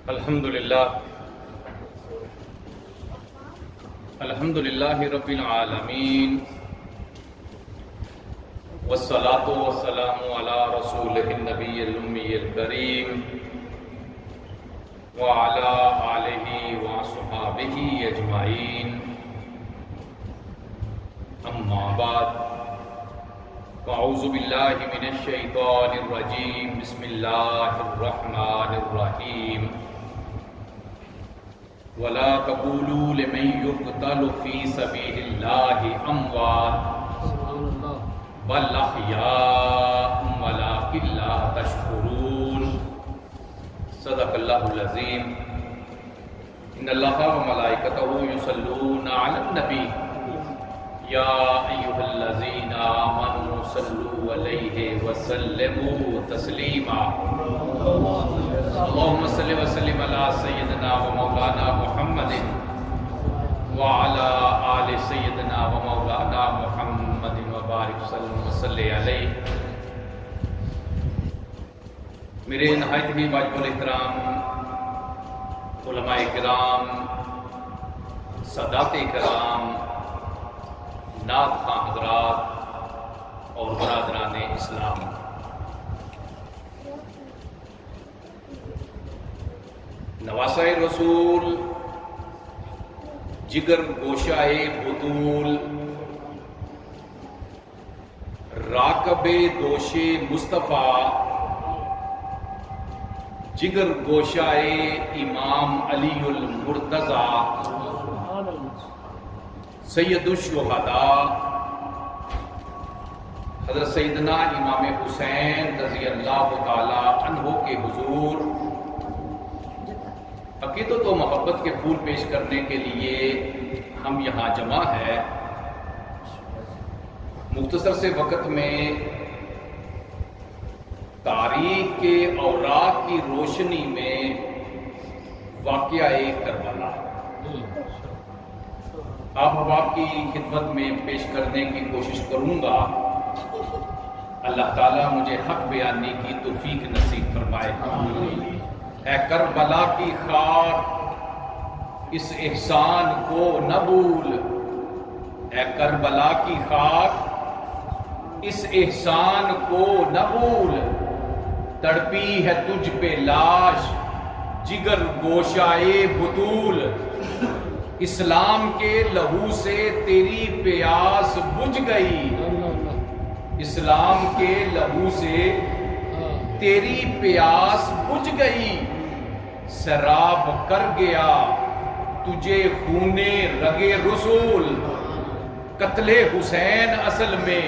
الحمدللہ رب العالمین والصلاة والسلام علی رسولہ النبی الامی الکریم وعلی آلہ وصحابہ اجمعین، اما بعد، اعوذ باللہ من الشیطان الرجیم، بسم اللہ الرحمن الرحیم، وَلَا تَقُولُوا لِمَن يُقْتَلُ فِي سَبِيلِ اللَّهِ أَمْوَاتٌ بَلْ أَحْيَاءٌ وَلَٰكِن لَّا تَشْعُرُونَ۔ صدق اللہ العظیم۔ ان اللہ وملائکتہ یصلون علی النبی یا ایھا الذین آمنوا صلوا علیہ وسلموا تسلیما۔ اللهم صل وسلم علی سیدنا و مولانا محمد وعلی آل سیدنا و مولانا محمد وبارک وسلم علیہ۔ میرے نہایت ہی واجب الاحترام علماء کرام، سادات کرام، نعت خواں حضرات اور برادران اسلام، نواسۂ رسول، جگر گوشائے بطول، راکب دوش مصطفیٰ، جگر گوشائے امام علی المرتضیٰ، سید الشہداء حضرت سیدنا امام حسین رضی اللہ تعالی عنہ کے حضور عقیدت و محبت کے پھول پیش کرنے کے لیے ہم یہاں جمع ہے۔ مختصر سے وقت میں تاریخ کے اوراق کی روشنی میں واقعہ کربلا آپ احباب کی خدمت میں پیش کرنے کی کوشش کروں گا۔ اللہ تعالیٰ مجھے حق بیانی کی توفیق نصیب فرمائے۔ اے کربلا کی خاک اس احسان کو نہ بھول، اے کربلا کی خاک اس احسان کو نہ بھول، تڑپی ہے تجھ پہ لاش جگر گوشائے بطول، اسلام کے لہو سے تیری پیاس بجھ گئی، اسلام کے لہو سے تیری پیاس بجھ گئی، سراب کر گیا تجھے خون رگے رسول، قتل حسین اصل میں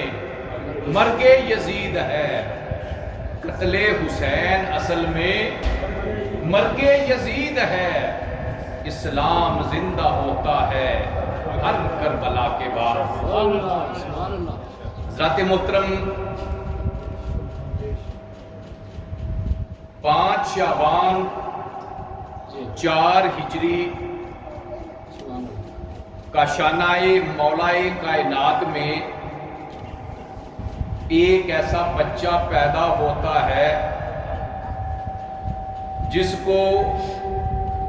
مرگ یزید ہے، قتل حسین اصل میں مرگ یزید ہے، اسلام زندہ ہوتا ہے ہر کربلا کے بعد۔ ذات محترم، 5 شعبان 4 ہجری کا شانہ مولائے کائنات میں ایک ایسا بچہ پیدا ہوتا ہے جس کو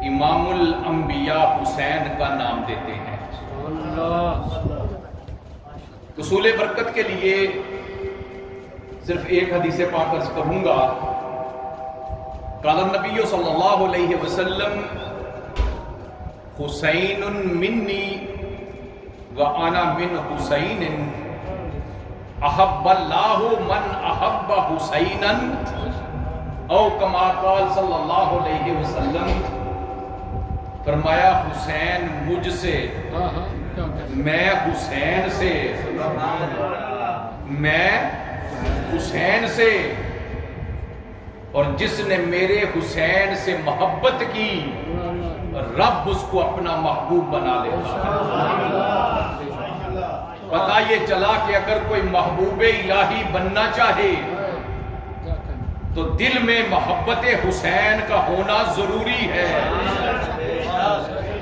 امام الانبیاء حسین کا نام دیتے ہیں۔ حصول برکت کے لیے صرف ایک حدیث پاک عرض کروں گا۔ قال النبی صلی اللہ علیہ وسلم حسین منی وانا من حسین، احب اللہ من احب حسینا، او کما قال صلی اللہ علیہ وسلم، فرمایا حسین مجھ سے، میں حسین سے، میں حسین سے، اور جس نے میرے حسین سے محبت کی رب اس کو اپنا محبوب بنا لیتا ہے۔ پتہ یہ چلا کہ اگر کوئی محبوب الہی بننا چاہے تو دل میں محبت حسین کا ہونا ضروری ہے۔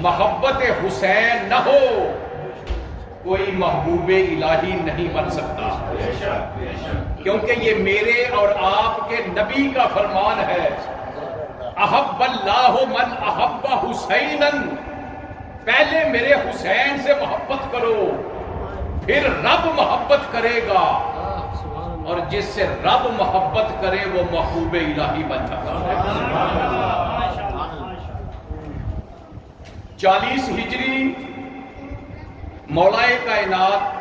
محبت حسین نہ ہو کوئی محبوب الہی نہیں بن سکتا، کیونکہ یہ میرے اور آپ کے نبی کا فرمان ہے، احب اللہ من احب حسینا، پہلے میرے حسین سے محبت کرو، پھر رب محبت کرے گا، اور جس سے رب محبت کرے وہ محبوب الہی بن جاتا ہے۔ 40 ہجری مولا کائنات